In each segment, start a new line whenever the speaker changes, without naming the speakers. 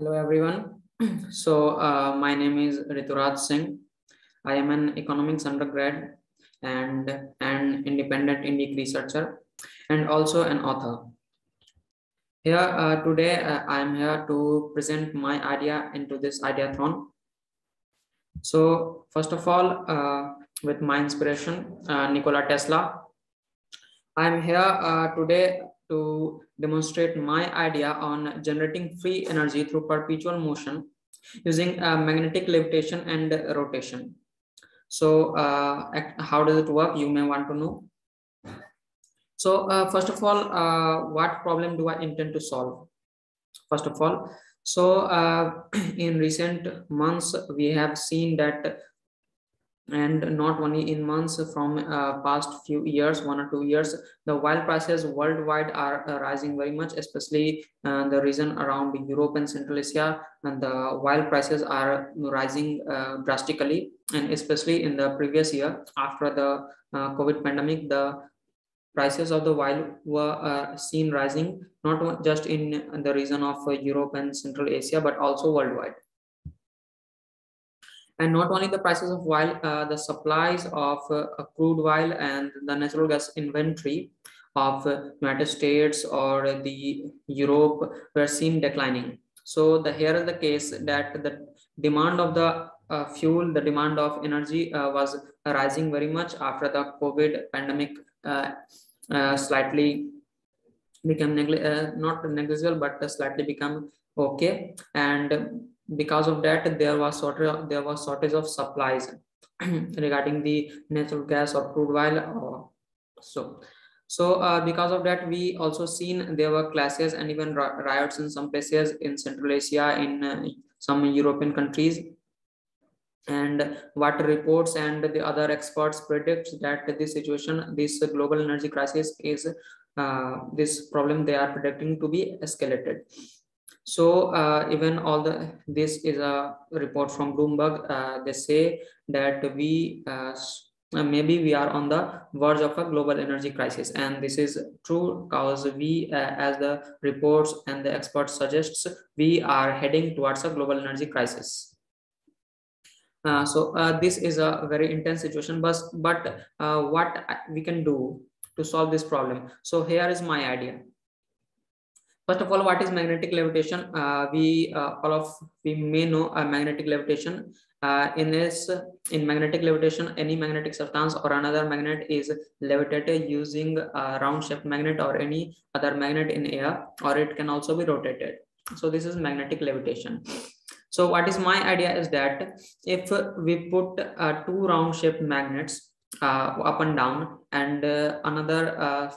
Hello everyone. My name is Rituraj Singh. I am an economics undergrad and an independent Indic researcher and also an author. Today, I am here to present my idea into this Ideathon. So first of all, with my inspiration, Nikola Tesla, I am here today to demonstrate my idea on generating free energy through perpetual motion using magnetic levitation and rotation. So, how does it work? You may want to know. So, first of all, what problem do I intend to solve? First of all, in recent months, we have seen that, and not only in months, from past few years, 1 or 2 years, the oil prices worldwide are rising very much, especially the region around Europe and Central Asia, and the oil prices are rising drastically. And especially in the previous year, after the COVID pandemic, the prices of the oil were seen rising, not just in the region of Europe and Central Asia, but also worldwide. And not only the prices of oil, the supplies of crude oil and the natural gas inventory of United States or the Europe were seen declining. So here is the case that the demand of the fuel, the demand of energy was rising very much after the COVID pandemic slightly become not negligible, but slightly become okay. And because of that, there was shortage of supplies regarding the natural gas or crude oil. Because of that, we also seen there were clashes and even riots in some places in Central Asia, in some European countries. And what reports and the other experts predict that this global energy crisis is this problem they are predicting to be escalated. So even this is a report from Bloomberg. They say that maybe we are on the verge of a global energy crisis, and this is true because we, as the reports and the experts suggests, we are heading towards a global energy crisis. This is a very intense situation, but what we can do to solve this problem? So here is my idea. First of all, what is magnetic levitation? We may know magnetic levitation. In magnetic levitation, any magnetic substance or another magnet is levitated using a round-shaped magnet or any other magnet in air, or it can also be rotated. So this is magnetic levitation. So what is my idea is that if we put two round-shaped magnets up and down, and another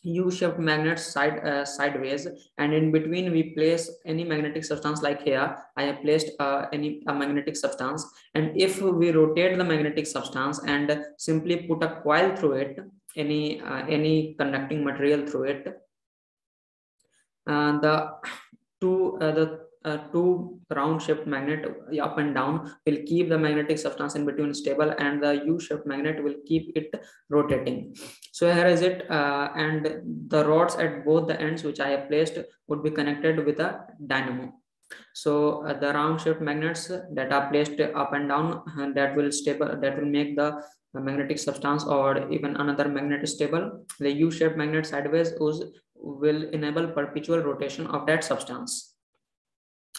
U-shaped magnets sideways, and in between we place any magnetic substance. Like here I have placed a magnetic substance, and if we rotate the magnetic substance and simply put a coil through it, any conducting material through it, the two round-shaped magnet up and down will keep the magnetic substance in between stable, and the U-shaped magnet will keep it rotating. So here is it, and the rods at both the ends which I have placed would be connected with a dynamo. So the round-shaped magnets that are placed up and down, that will make the magnetic substance or even another magnet stable. The U-shaped magnet sideways will enable perpetual rotation of that substance.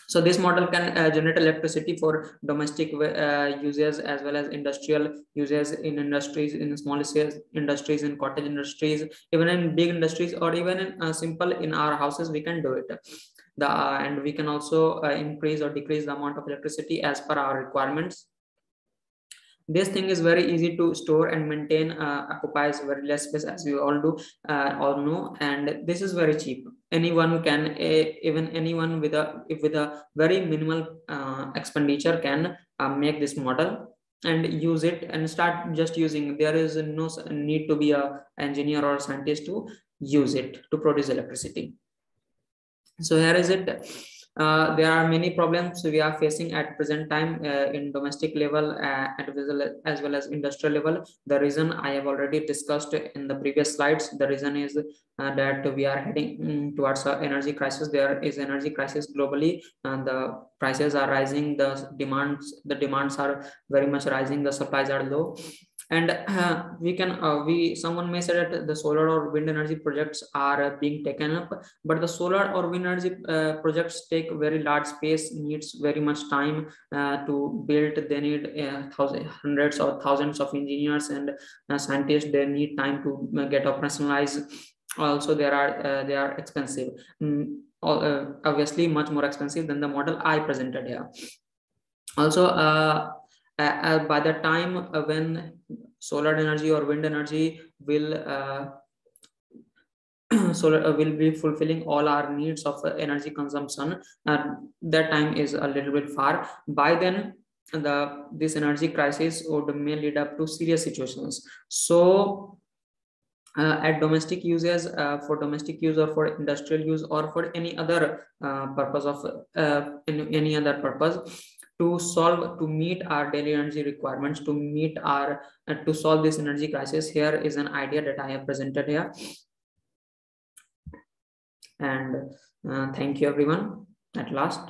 So this model can generate electricity for domestic uses as well as industrial uses, in industries, in small scale industries, in cottage industries, even in big industries, or even in simple in our houses we can do it. And we can also increase or decrease the amount of electricity as per our requirements. This thing is very easy to store and maintain, occupies very less space, as we all know, and this is very cheap. Anyone can, even anyone with a very minimal expenditure can make this model and use it and start just using. There is no need to be a engineer or a scientist to use it to produce electricity. So here is it. There are many problems we are facing at present time in domestic level as well as industrial level. The reason I have already discussed in the previous slides. The reason is that we are heading towards an energy crisis. There is energy crisis globally, and the prices are rising. The demands are very much rising. The supplies are low, and someone may say that the solar or wind energy projects are being taken up, but the solar or wind energy projects take very large space, needs very much time to build. They need hundreds or thousands of engineers and scientists. They need time to get operationalized. Also they are expensive, obviously much more expensive than the model I presented here. Also by the time when solar energy or wind energy will will be fulfilling all our needs of energy consumption, that time is a little bit far. By then this energy crisis would may lead up to serious situations. So at domestic uses, for domestic use or for industrial use or for any other purpose of any other purpose, to meet our daily energy requirements, to solve this energy crisis, here is an idea that I have presented here. And thank you everyone at last.